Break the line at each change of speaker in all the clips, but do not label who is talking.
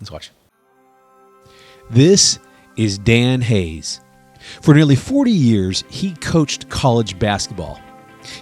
Let's watch. This is Dan Hayes. For nearly 40 years, he coached college basketball.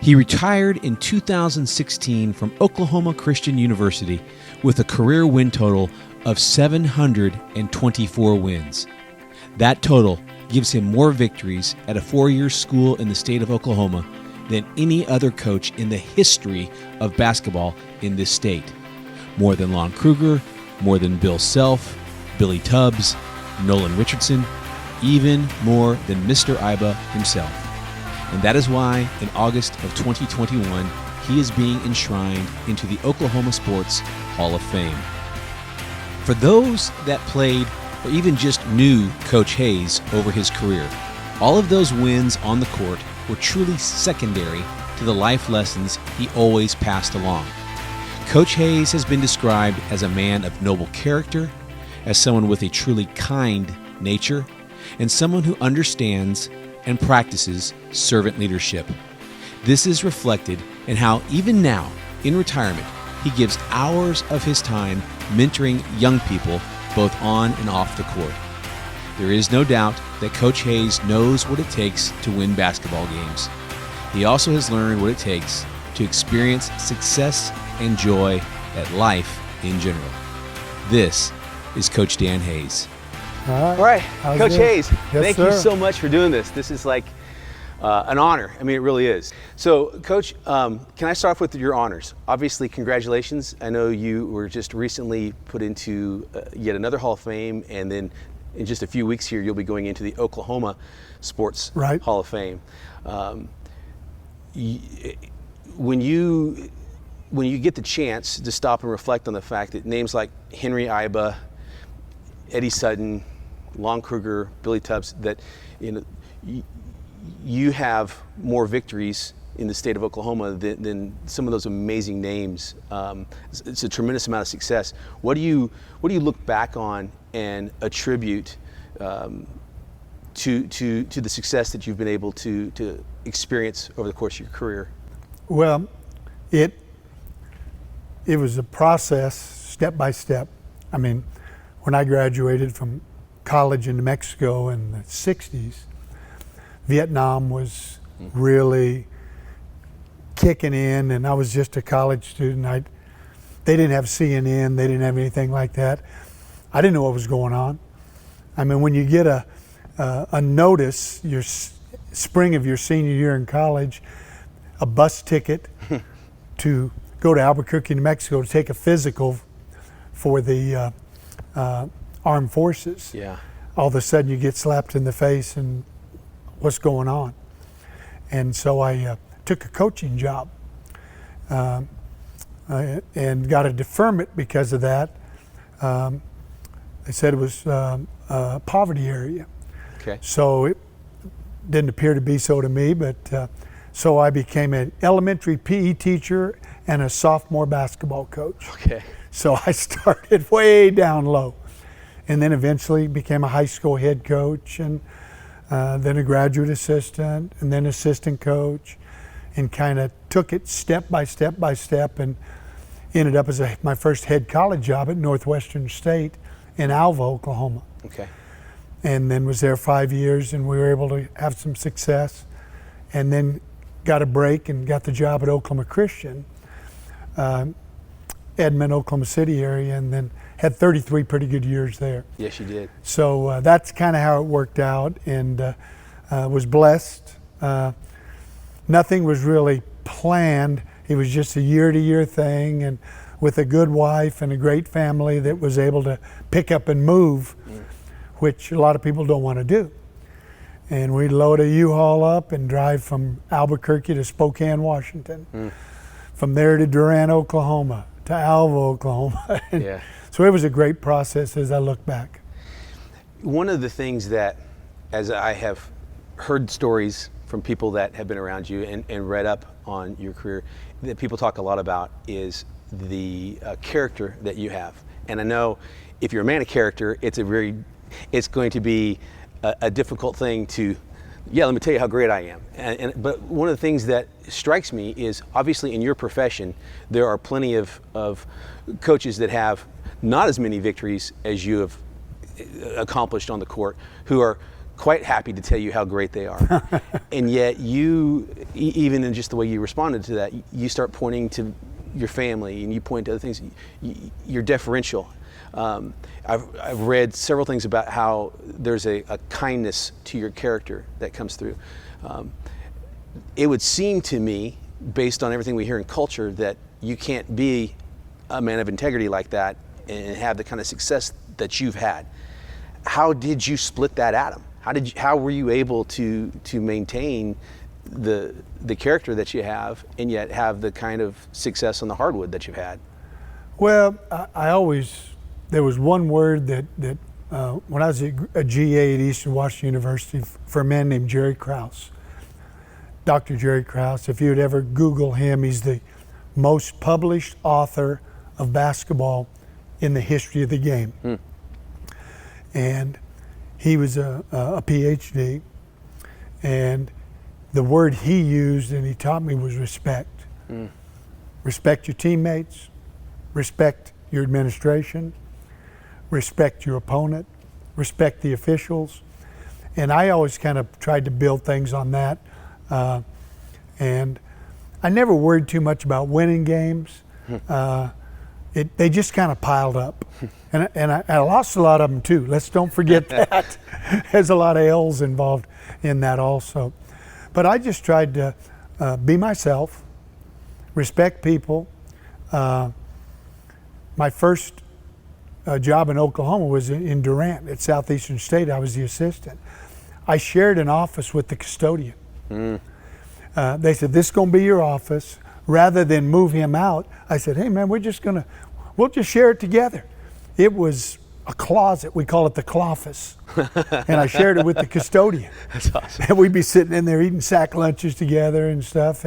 He retired in 2016 from Oklahoma Christian University with a career win total of 724 wins. That total gives him more victories at a four-year school in the state of Oklahoma than any other coach in the history of basketball in this state. More than Lon Kruger, more than Bill Self, Billy Tubbs, Nolan Richardson, even more than Mr. Iba himself. And that is why in August of 2021, he is being enshrined into the Oklahoma Sports Hall of Fame. For those that played or even just knew Coach Hayes over his career, all of those wins on the court were truly secondary to the life lessons he always passed along. Coach Hayes has been described as a man of noble character, as someone with a truly kind nature, and someone who understands and practices servant leadership. This is reflected in how even now, in retirement, he gives hours of his time mentoring young people both on and off the court. There is no doubt that Coach Hayes knows what it takes to win basketball games. He also has learned what it takes to experience success and joy at life in general. This is Coach Dan Hayes.
All right. Coach Hayes,
Yes,
thank you so much for doing this. This is like an honor. I mean, it really is. So, Coach, can I start off with your honors? Obviously, congratulations. I know you were just recently put into yet another Hall of Fame, and then in just a few weeks here, you'll be going into the Oklahoma Sports Hall of Fame. When you get the chance to stop and reflect on the fact that names like Henry Iba, Eddie Sutton, Lon Kruger, Billy Tubbs, that you have more victories in the state of Oklahoma than some of those amazing names. It's a tremendous amount of success. What do you look back on and attribute to the success that you've been able to experience over the course of your career?
Well, it was a process, step by step. I mean, when I graduated from college in New Mexico in the 60s, Vietnam was really kicking in, and I was just a college student. They didn't have CNN, they didn't have anything like that. I didn't know what was going on. I mean, when you get a notice, your spring of your senior year in college, a bus ticket to go to Albuquerque, New Mexico to take a physical for the armed forces.
Yeah.
All of a sudden you get slapped in the face and what's going on? And so I took a coaching job and got a deferment because of that. They said it was a poverty area.
Okay.
So it didn't appear to be so to me, but so I became an elementary PE teacher and a sophomore basketball coach.
Okay.
So I started way down low, and then eventually became a high school head coach, and then a graduate assistant, and then assistant coach, and kind of took it step by step by step, and ended up as my first head college job at Northwestern State in Alva, Oklahoma.
Okay.
And then was there 5 years, and we were able to have some success, and then got a break and got the job at Oklahoma Christian, Edmond, Oklahoma City area, and then had 33 pretty good years there.
Yes, you did.
So that's kind of how it worked out, and was blessed. Nothing was really planned. It was just a year-to-year thing, and with a good wife and a great family that was able to pick up and move, which a lot of people don't want to do. And we'd load a U-Haul up and drive from Albuquerque to Spokane, Washington. From there to Durant, Oklahoma, to Alva, Oklahoma.
Yeah.
So it was a great process as I look back.
One of the things that, as I have heard stories from people that have been around you and read up on your career, that people talk a lot about is the character that you have. And I know if you're a man of character, it's going to be a difficult thing to, let me tell you how great I am. But one of the things that strikes me is, obviously in your profession, there are plenty of coaches that have not as many victories as you have accomplished on the court, who are quite happy to tell you how great they are. And yet you, even in just the way you responded to that, you start pointing to your family and you point to other things. You're deferential. I've read several things about how there's a kindness to your character that comes through. It would seem to me, based on everything we hear in culture, that you can't be a man of integrity like that and have the kind of success that you've had. How did you split that atom? How were you able to maintain the character that you have and yet have the kind of success on the hardwood that you've had?
Well, there was one word that when I was a GA at Eastern Washington University for a man named Jerry Krause, Dr. Jerry Krause. If you would ever Google him, he's the most published author of basketball in the history of the game. And he was a PhD, and the word he used and he taught me was respect. Respect your teammates, respect your administration, respect your opponent, respect the officials. And I always kind of tried to build things on that. And I never worried too much about winning games. They just kind of piled up. And I lost a lot of them too. Let's don't forget that. There's a lot of L's involved in that also. But I just tried to be myself, respect people. My first job in Oklahoma was in Durant at Southeastern State. I was the assistant. I shared an office with the custodian. They said, this is going to be your office. Rather than move him out, I said, hey man, we'll just share it together. It was a closet. We call it the cloffice. And I shared it with the custodian.
That's awesome.
And we'd be sitting in there eating sack lunches together and stuff.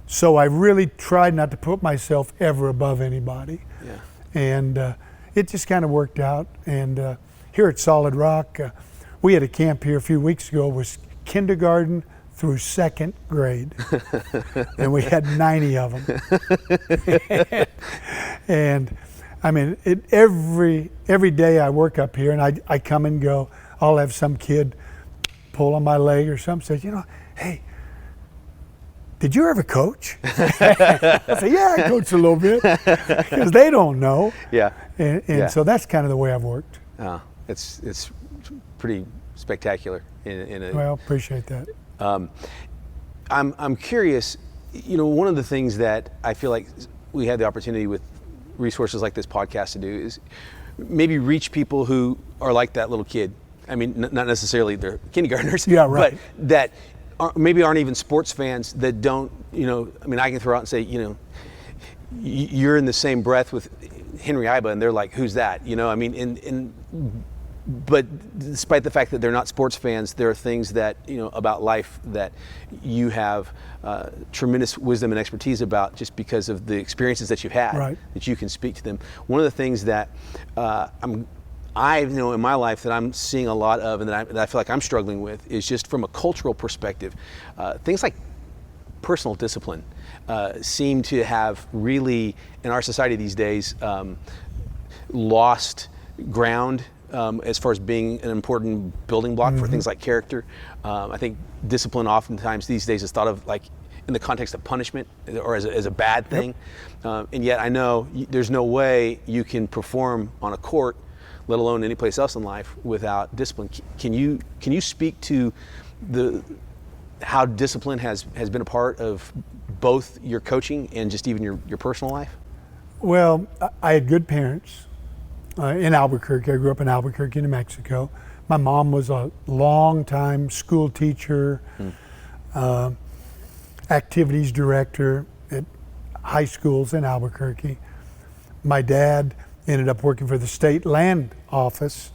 So I really tried not to put myself ever above anybody.
Yeah.
And it just kind of worked out. And here at Solid Rock, we had a camp here a few weeks ago. It was kindergarten through second grade. And we had 90 of them. And I mean, every day I work up here and I come and go, I'll have some kid pull on my leg or something, say, hey, did you ever coach? I say, yeah, I coached a little bit, because they don't know.
Yeah.
And so that's kind of the way I've worked.
It's pretty spectacular.
Well, appreciate that.
I'm curious, one of the things that I feel like we had the opportunity with resources like this podcast to do is maybe reach people who are like that little kid. I mean, not necessarily they're kindergartners,
yeah, right.
But that maybe aren't even sports fans that don't, I mean, I can throw out and say, you're in the same breath with Henry Iba, and they're like, who's that? I mean, but despite the fact that they're not sports fans, there are things that, about life that you have tremendous wisdom and expertise about just because of the experiences that you've had,
right,
that you can speak to them. One of the things that I know in my life that I'm seeing a lot of and that I feel like I'm struggling with is just from a cultural perspective, things like personal discipline seem to have really, in our society these days, lost ground as far as being an important building block for things like character. I think discipline oftentimes these days is thought of like in the context of punishment or as a bad thing. Yep. And yet I know there's no way you can perform on a court, let alone any place else in life, without discipline. Can you speak to how discipline has been a part of both your coaching and just even your personal life?
Well, I had good parents in Albuquerque. I grew up in Albuquerque, New Mexico. My mom was a long-time school teacher, activities director at high schools in Albuquerque. My dad ended up working for the state land office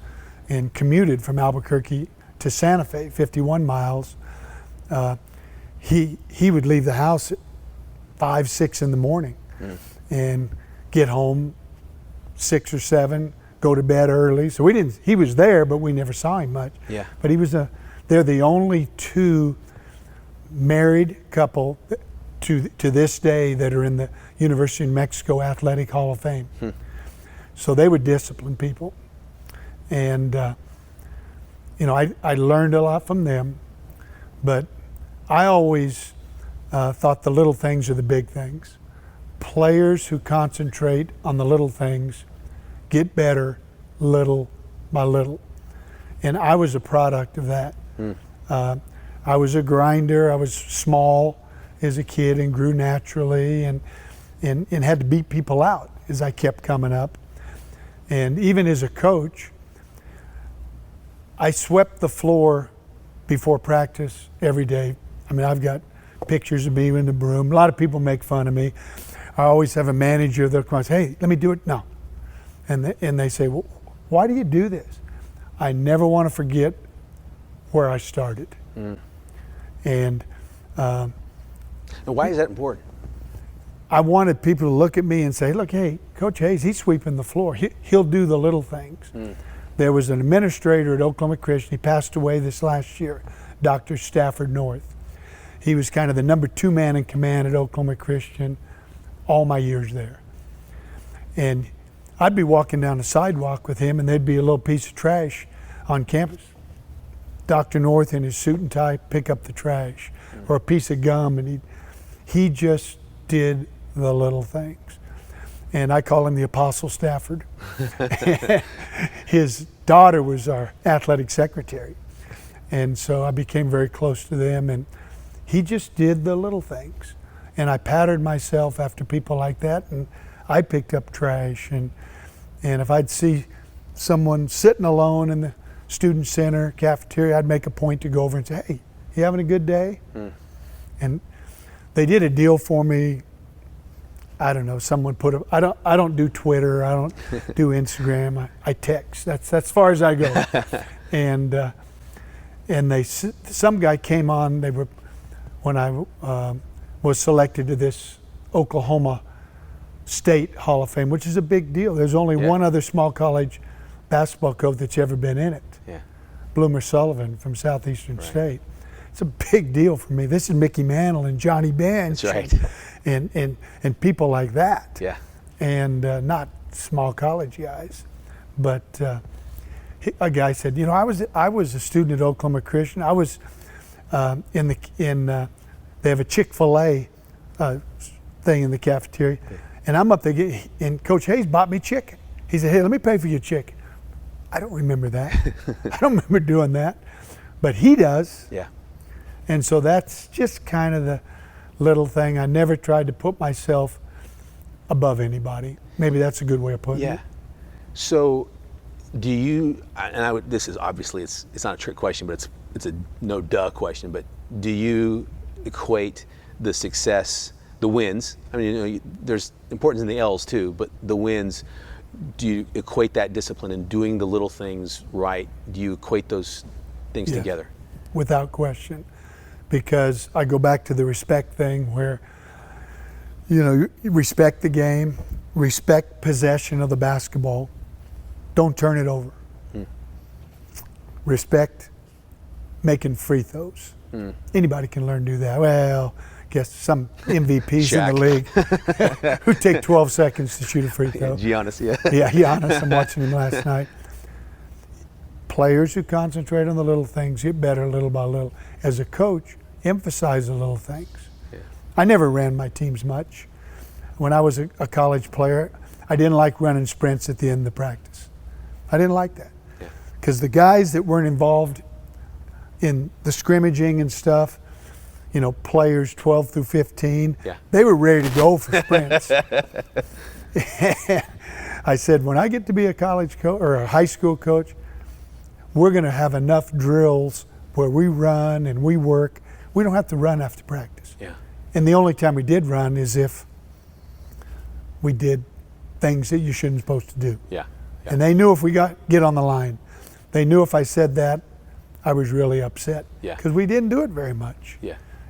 and commuted from Albuquerque to Santa Fe, 51 miles. He would leave the house at 5, 6 in the morning and get home 6 or 7, go to bed early. So he was there, but we never saw him much.
Yeah.
But they're the only two married couple to this day that are in the University of New Mexico Athletic Hall of Fame. So they would discipline people. And, I learned a lot from them, but I always thought the little things are the big things. Players who concentrate on the little things get better little by little. And I was a product of that. I was a grinder. I was small as a kid and grew naturally and had to beat people out as I kept coming up. And even as a coach, I swept the floor before practice every day. I mean, I've got pictures of me in the broom. A lot of people make fun of me. I always have a manager that comes, hey, let me do it. No. And they say, well, why do you do this? I never want to forget where I started. And
why is that important?
I wanted people to look at me and say, look, hey, Coach Hayes, he's sweeping the floor. He'll do the little things. There was an administrator at Oklahoma Christian. He passed away this last year, Dr. Stafford North. He was kind of the number 2 man in command at Oklahoma Christian all my years there. And I'd be walking down the sidewalk with him and there'd be a little piece of trash on campus. Dr. North in his suit and tie pick up the trash, or a piece of gum, and he just did the little things. And I call him the Apostle Stafford. His daughter was our athletic secretary. And so I became very close to them, and he just did the little things. And I patterned myself after people like that, and I picked up trash. And if I'd see someone sitting alone in the student center, cafeteria, I'd make a point to go over and say, hey, you having a good day? And they did a deal for me. I don't know, someone put I don't do Twitter, I don't do Instagram, I text. That's as far as I go. And some guy came on, when I was selected to this Oklahoma State Hall of Fame, which is a big deal. There's only one other small college basketball coach that's ever been in it. Bloomer Sullivan from Southeastern State. It's a big deal for me. This is Mickey Mantle and Johnny Bench.
That's right.
And people like that.
Yeah.
And not small college guys. But a guy said, I was a student at Oklahoma Christian. I was they have a Chick-fil-A thing in the cafeteria. And I'm up there and Coach Hayes bought me chicken. He said, hey, let me pay for your chicken. I don't remember that. I don't remember doing that. But he does.
Yeah.
And so that's just kind of the little thing. I never tried to put myself above anybody. Maybe that's a good way of putting it.
So do you, and this is obviously, it's not a trick question, but it's a no duh question, but do you equate the success, the wins, I mean, there's importance in the L's too, but the wins, do you equate that discipline in doing the little things right? Do you equate those things together?
Without question. Because I go back to the respect thing where, you respect the game, respect possession of the basketball, don't turn it over. Respect making free throws. Anybody can learn to do that. Well, I guess some MVPs in the league who take 12 seconds to shoot a free throw.
Giannis,
Yeah, Giannis, I'm watching him last night. Players who concentrate on the little things get better little by little. As a coach, emphasize the little things. I never ran my teams much. When I was a college player, I didn't like running sprints at the end of the practice. I didn't like that. Because the guys that weren't involved in the scrimmaging and stuff, players 12 through 15, they were ready to go for sprints. I said, when I get to be a college coach or a high school coach, we're going to have enough drills where we run and we work. We don't have to run after practice. And the only time we did run is if we did things that you shouldn't supposed to do. And they knew if we get on the line, they knew if I said that, I was really upset. Because we didn't do it very much.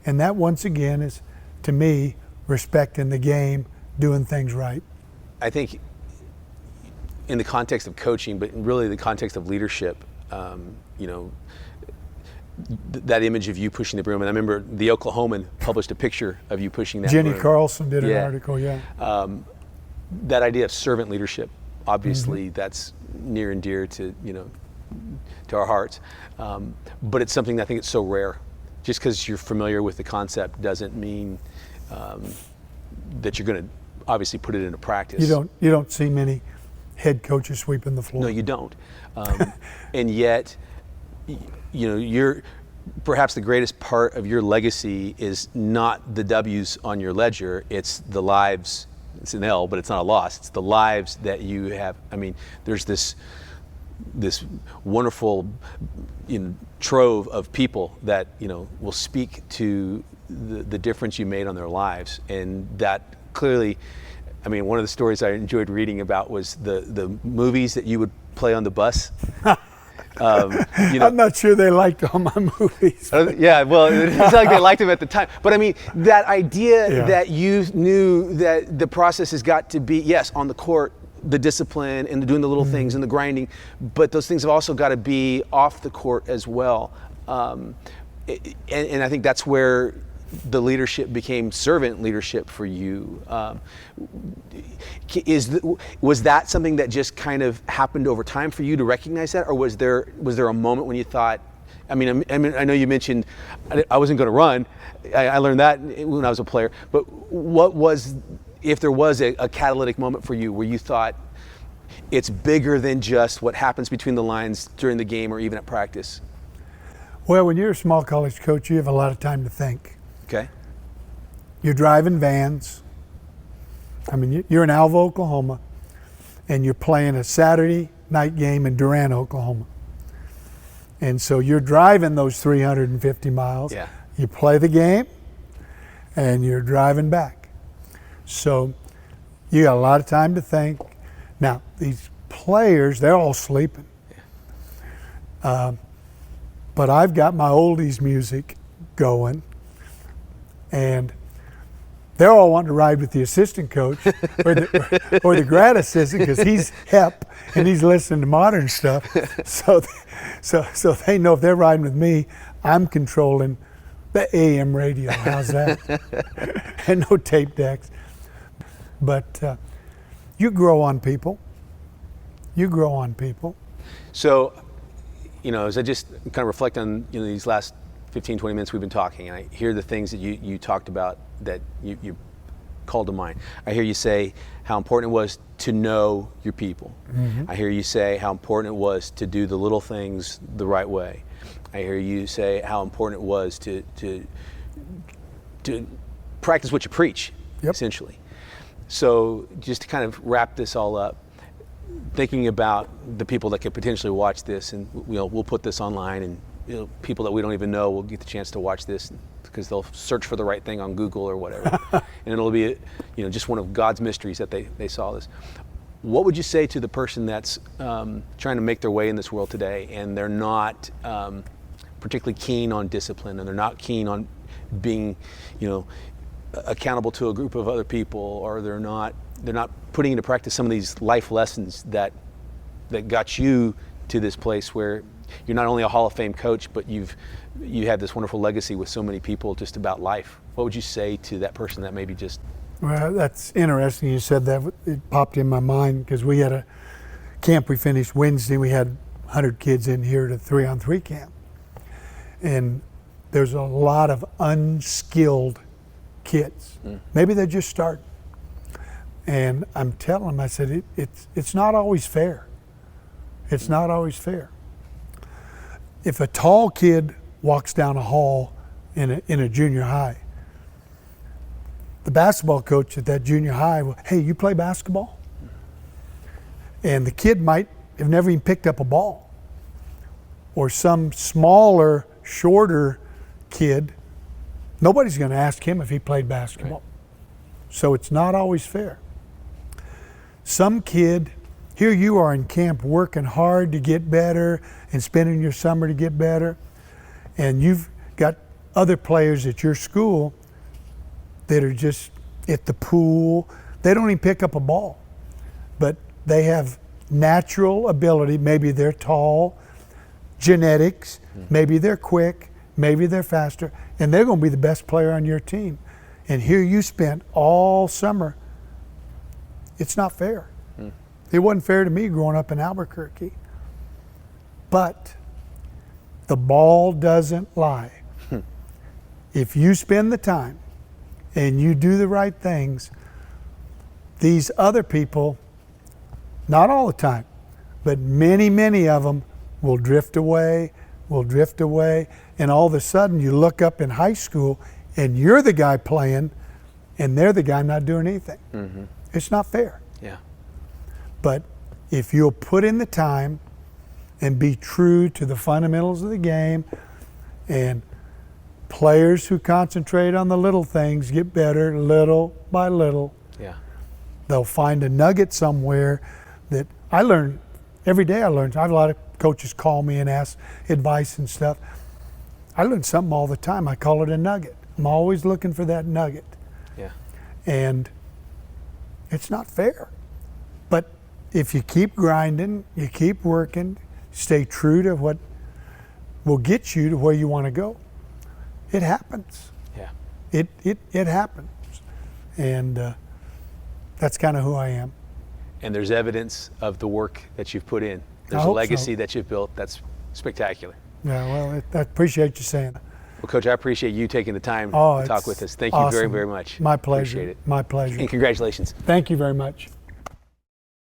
And that, once again, is, to me, respecting the game, doing things right.
I think in the context of coaching, but really the context of leadership, that image of you pushing the broom. And I remember the Oklahoman published a picture of you pushing that
Jenny
broom.
Carlson did an
Yeah.
article, yeah.
That idea of servant leadership, obviously, that's near and dear to to our hearts. But it's something I think it's so rare. Just because you're familiar with the concept doesn't mean that you're going to obviously put it into practice.
You don't see many head coaches sweeping the floor.
No, you don't. And yet, you're perhaps the greatest part of your legacy is not the W's on your ledger, it's the lives. It's an L, but it's not a loss. It's the lives that you have. I mean, there's this wonderful trove of people that will speak to the difference you made on their lives, and that clearly. I mean, one of the stories I enjoyed reading about was the movies that you would play on the bus.
I'm not sure they liked all my movies.
Yeah, well, it's like they liked them at the time. But I mean, that idea that you knew that the process has got to be, yes, on the court, the discipline and doing the little things and the grinding, but those things have also got to be off the court as well. And I think that's where the leadership became servant leadership for you. Was that something that just kind of happened over time for you to recognize that, or was there a moment when you thought? I mean, I know you mentioned I wasn't going to run. I learned that when I was a player. But what was, if there was a catalytic moment for you where you thought it's bigger than just what happens between the lines during the game or even at practice?
Well, when you're a small college coach, you have a lot of time to think.
Okay.
You're driving vans. I mean, you're in Alva, Oklahoma, and you're playing a Saturday night game in Durant, Oklahoma. And so you're driving those 350 miles.
Yeah.
You play the game, and you're driving back. So you got a lot of time to think. Now, these players, they're all sleeping.
Yeah.
But I've got my oldies music going, and they're all wanting to ride with the assistant coach or the grad assistant because he's hip and he's listening to modern stuff. So they know if they're riding with me, I'm controlling the AM radio. How's that? And no tape decks. But you grow on people. You grow on people.
So, as I just kind of reflect on these last 15, 20 minutes we've been talking, and I hear the things that you talked about that you called to mind. I hear you say how important it was to know your people. Mm-hmm. I hear you say how important it was to do the little things the right way. I hear you say how important it was to practice what you preach, essentially. So just to kind of wrap this all up, thinking about the people that could potentially watch this, and we'll put this online, and people that we don't even know will get the chance to watch this because they'll search for the right thing on Google or whatever, and it'll be just one of God's mysteries that they saw this. What would you say to the person that's trying to make their way in this world today, and they're not particularly keen on discipline, and they're not keen on being accountable to a group of other people, or they're not putting into practice some of these life lessons that got you to this place where you're not only a Hall of Fame coach, but you have this wonderful legacy with so many people just about life? What would you say to that person that maybe just...
Well, that's interesting you said that. It popped in my mind because we had a camp we finished Wednesday. We had 100 kids in here to 3-on-3 camp. And there's a lot of unskilled kids. Maybe they're just starting. And I'm telling them, I said, it's not always fair. It's not always fair. If a tall kid walks down a hall in a junior high, the basketball coach at that junior high will, hey, you play basketball? And the kid might have never even picked up a ball. Or some smaller, shorter kid, nobody's going to ask him if he played basketball. Right. So it's not always fair. Some kid, here you are in camp working hard to get better and spending your summer to get better, and you've got other players at your school that are just at the pool. They don't even pick up a ball, but they have natural ability. Maybe they're tall, genetics, maybe they're quick, maybe they're faster, and they're going to be the best player on your team. And here you spent all summer. It's not fair. It wasn't fair to me growing up in Albuquerque. But the ball doesn't lie. If you spend the time and you do the right things, these other people, not all the time, but many, many of them will drift away, and all of a sudden you look up in high school and you're the guy playing and they're the guy not doing anything. It's not fair.
Yeah.
But if you'll put in the time and be true to the fundamentals of the game, and players who concentrate on the little things get better little by little.
Yeah.
They'll find a nugget somewhere that I learn every day. I have a lot of coaches call me and ask advice and stuff. I learn something all the time. I call it a nugget. I'm always looking for that nugget.
Yeah.
And it's not fair. But if you keep grinding, you keep working, stay true to what will get you to where you want to go, it happens.
Yeah.
It happens. And that's kind of who I am.
And there's evidence of the work that you've put in. There's
I
a
hope
legacy
so.
that you've built that's spectacular.
Yeah, well, I appreciate you saying that.
Well, Coach, I appreciate you taking the time
Oh,
to talk
it's
with us. Thank you very,
awesome.
very much.
My pleasure.
Appreciate it.
My pleasure.
And congratulations.
Thank you very much.